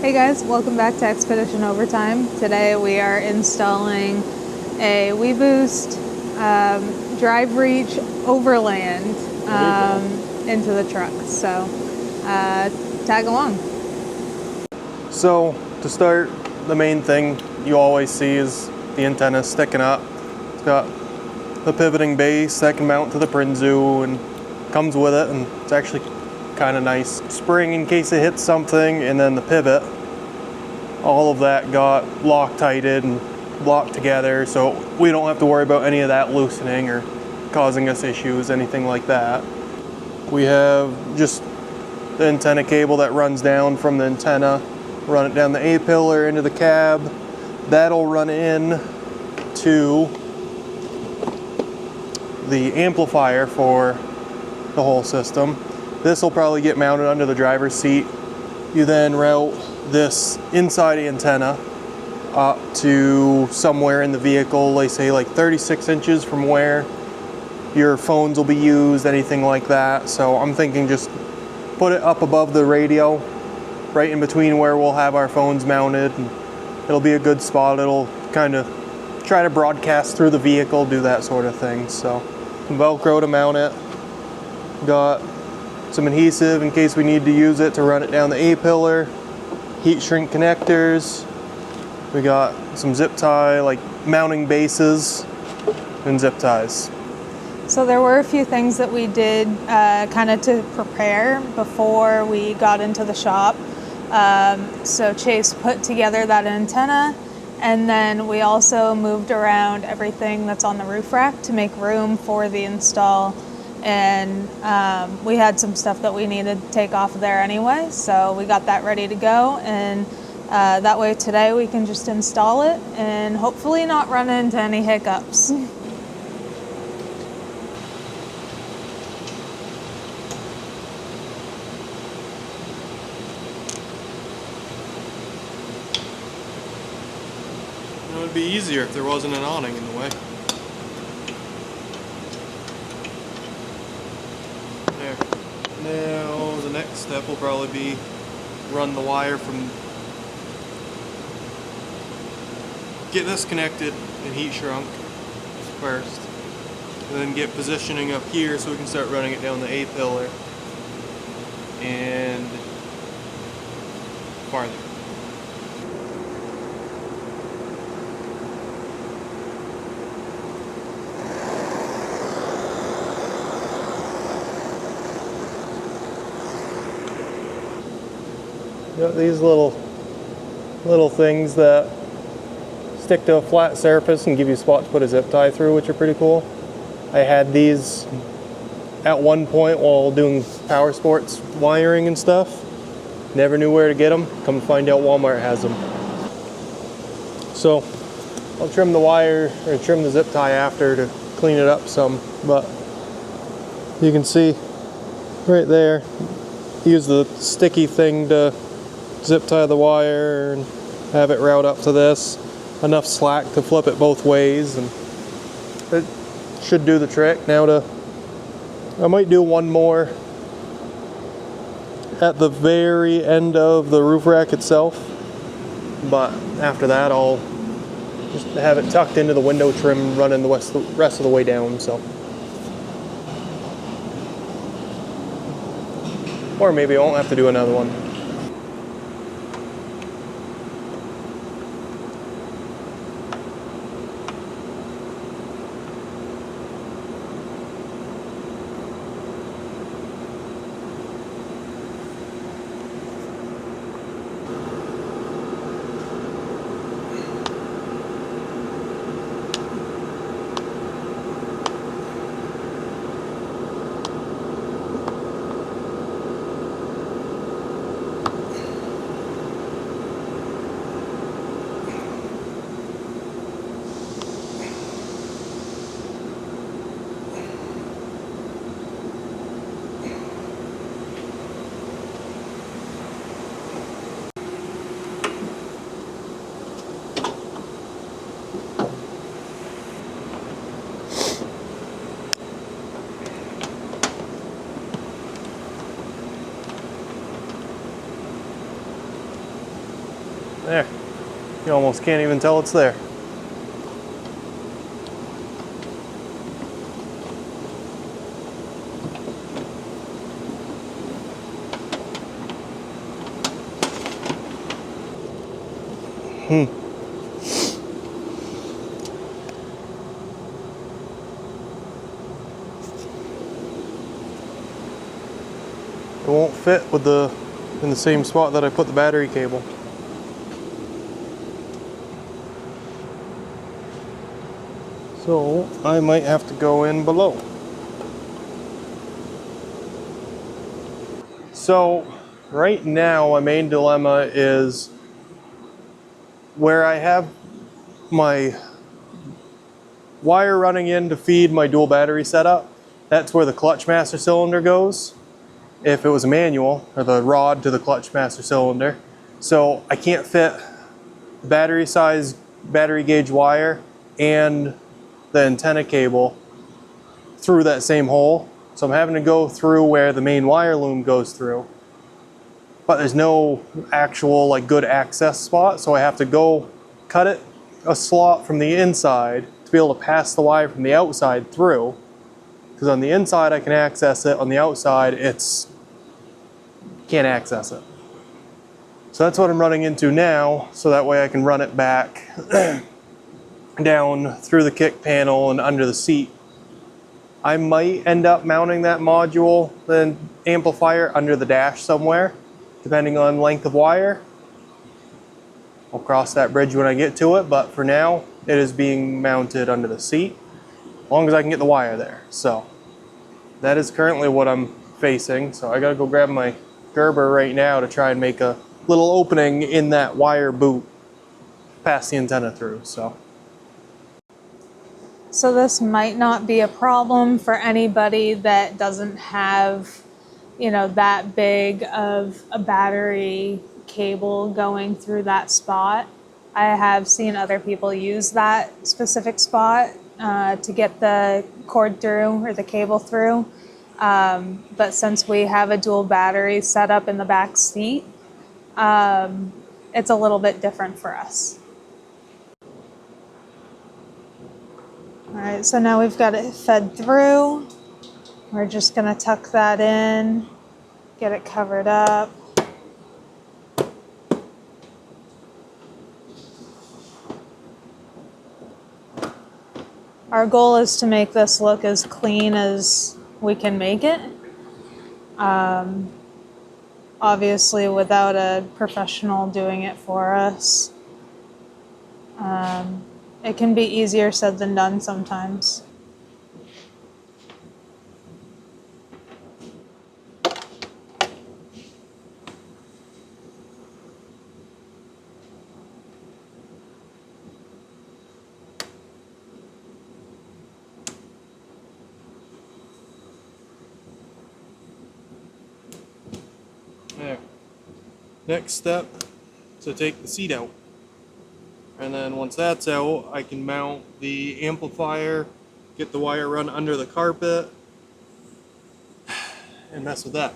Hey guys, welcome back to Expedition Overtime. Today we are installing a WeBoost drive reach overland into the truck. So tag along. So to start, the main thing you always see is the antenna sticking up. It's got the pivoting base that can mount to the Prinzu and comes with it, and it's actually kind of nice. Spring in case it hits something, and then the pivot. All of that got Loctited and locked together, so we don't have to worry about any of that loosening or causing us issues, anything like that. We have just the antenna cable that runs down from the antenna, run it down the A-pillar into the cab. That'll run in to the amplifier for the whole system. This will probably get mounted under the driver's seat. You then route this inside antenna up to somewhere in the vehicle, they say like 36 inches from where your phones will be used, anything like that. So I'm thinking just put it up above the radio, right in between where we'll have our phones mounted, and it'll be a good spot. It'll kind of try to broadcast through the vehicle, do that sort of thing. So Velcro to mount it. Got some adhesive in case we need to use it to run it down the A-pillar. Heat shrink connectors. We got some zip tie, like mounting bases and zip ties. So there were a few things that we did kind of to prepare before we got into the shop. So Chase put together that antenna, and then we also moved around everything that's on the roof rack to make room for the install. And we had some stuff that we needed to take off of there anyway, so we got that ready to go, and that way today we can just install it and hopefully not run into any hiccups. It would be easier if there wasn't an awning in the way. There. Now the next step will probably be run the wire from, get this connected and heat shrunk first, and then get positioning up here so we can start running it down the A-pillar and farther. Got these little things that stick to a flat surface and give you a spot to put a zip tie through, which are pretty cool. I had these at one point while doing power sports wiring and stuff. Never knew where to get them. Come to find out Walmart has them. So I'll trim the wire or trim the zip tie after to clean it up some, but you can see right there, use the sticky thing to zip tie the wire and have it route up to this. Enough slack to flip it both ways, and it should do the trick. Now I might do one more at the very end of the roof rack itself, but after that I'll just have it tucked into the window trim running the rest of the way down. So, or maybe I won't have to do another one. There. You almost can't even tell it's there. It won't fit with in the same spot that I put the battery cable. So I might have to go in below. So right now my main dilemma is where I have my wire running in to feed my dual battery setup. That's where the clutch master cylinder goes, if it was a manual, or the rod to the clutch master cylinder. So I can't fit the battery size battery gauge wire and the antenna cable through that same hole. So I'm having to go through where the main wire loom goes through, but there's no actual like good access spot. So I have to go cut it a slot from the inside to be able to pass the wire from the outside through. Because on the inside I can access it, on the outside can't access it. So that's what I'm running into now, so that way I can run it back down through the kick panel and under the seat. I might end up mounting that module, the amplifier, under the dash somewhere, depending on length of wire. I'll cross that bridge when I get to it, but for now, it is being mounted under the seat, as long as I can get the wire there. So that is currently what I'm facing. So I gotta go grab my Gerber right now to try and make a little opening in that wire boot, pass the antenna through. So this might not be a problem for anybody that doesn't have, you know, that big of a battery cable going through that spot. I have seen other people use that specific spot to get the cord through or the cable through. But since we have a dual battery set up in the back seat, it's a little bit different for us. All right, so now we've got it fed through. We're just gonna tuck that in, get it covered up. Our goal is to make this look as clean as we can make it. Obviously without a professional doing it for us. It can be easier said than done sometimes. There. Next step, to take the seat out. And then once that's out, I can mount the amplifier, get the wire run under the carpet, and mess with that.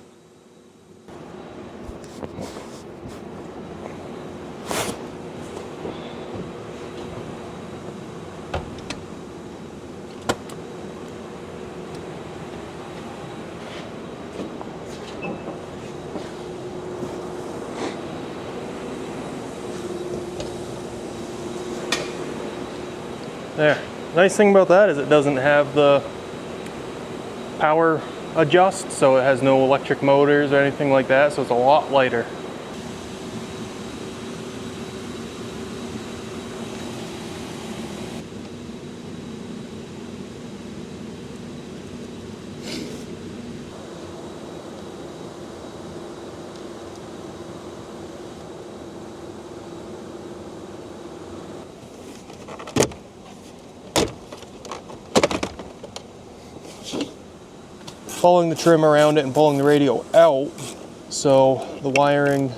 There. Nice thing about that is it doesn't have the power adjust, so it has no electric motors or anything like that, so it's a lot lighter. Pulling the trim around it and pulling the radio out so the wiring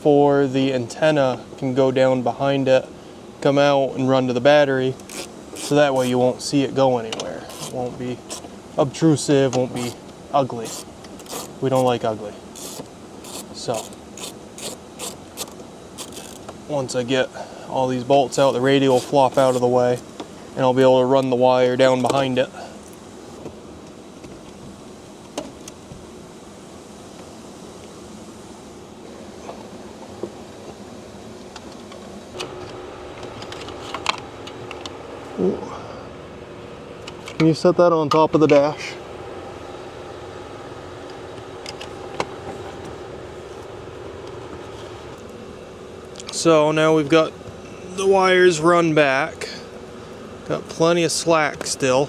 for the antenna can go down behind it, come out and run to the battery, so that way you won't see it go anywhere. It won't be obtrusive, won't be ugly. We don't like ugly. So once I get all these bolts out, the radio will flop out of the way and I'll be able to run the wire down behind it. Can you set that on top of the dash? So now we've got the wires run back. Got plenty of slack still.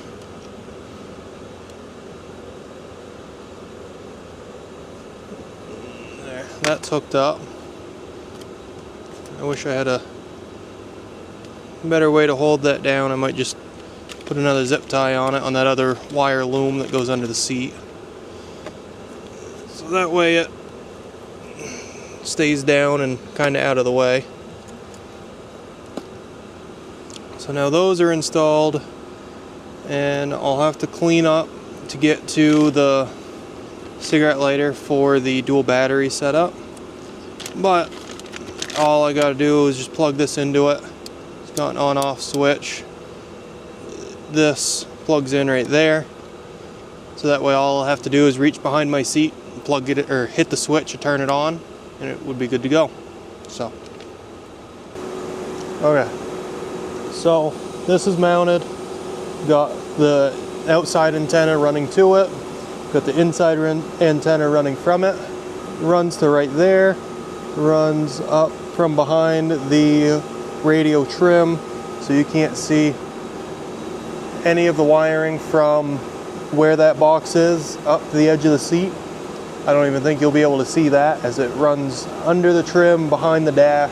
There, that's hooked up. I wish I had a better way to hold that down. I might just put another zip tie on it on that other wire loom that goes under the seat. So that way it stays down and kind of out of the way. So now those are installed, and I'll have to clean up to get to the cigarette lighter for the dual battery setup. But all I gotta do is just plug this into it. It's got an on-off switch. This plugs in right there. So that way all I'll have to do is reach behind my seat, plug it, or hit the switch and turn it on, and it would be good to go. So, okay. So this is mounted. Got the outside antenna running to it. Got the inside antenna running from it. Runs to right there. Runs up from behind the radio trim, so you can't see any of the wiring from where that box is up to the edge of the seat. I don't even think you'll be able to see that, as it runs under the trim, behind the dash,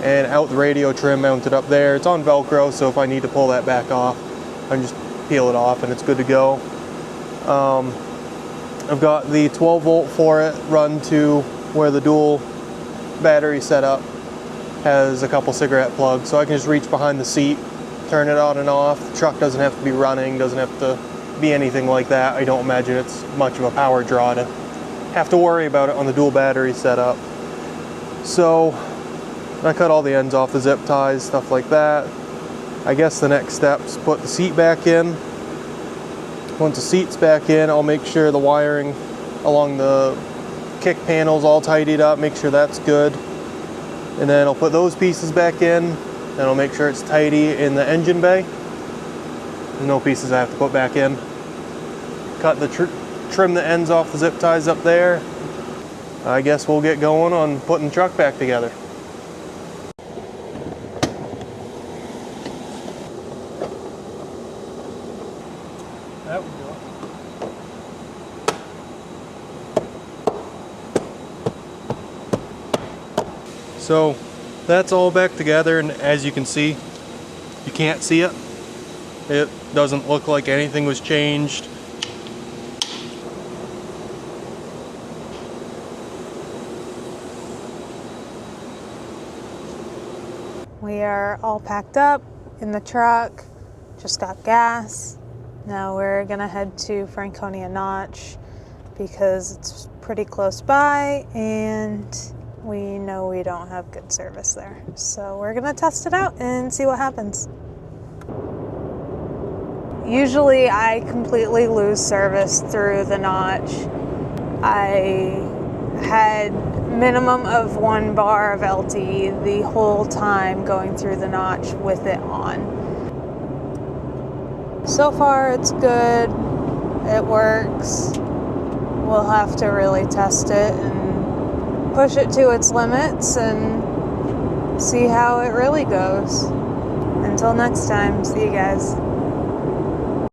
and out the radio trim mounted up there. It's on Velcro, so if I need to pull that back off, I can just peel it off and it's good to go. I've got the 12 volt for it run to where the dual battery setup has a couple cigarette plugs, so I can just reach behind the seat, turn it on and off. The truck doesn't have to be running, doesn't have to be anything like that. I don't imagine it's much of a power draw to have to worry about it on the dual battery setup. So I cut all the ends off the zip ties, stuff like that. I guess the next step's put the seat back in. Once the seat's back in, I'll make sure the wiring along the kick panel's all tidied up, make sure that's good. And then I'll put those pieces back in, and I'll make sure it's tidy in the engine bay. There's no pieces I have to put back in. Cut the trim the ends off the zip ties up there. I guess we'll get going on putting the truck back together. That would do it. So that's all back together, and as you can see, you can't see it. It doesn't look like anything was changed. We are all packed up in the truck, just got gas. Now we're gonna head to Franconia Notch because it's pretty close by and we know we don't have good service there. So we're gonna test it out and see what happens. Usually I completely lose service through the Notch. I had minimum of 1 bar of LTE the whole time going through the Notch with it on. So far it's good, it works. We'll have to really test it and push it to its limits and see how it really goes. Until next time, see you guys.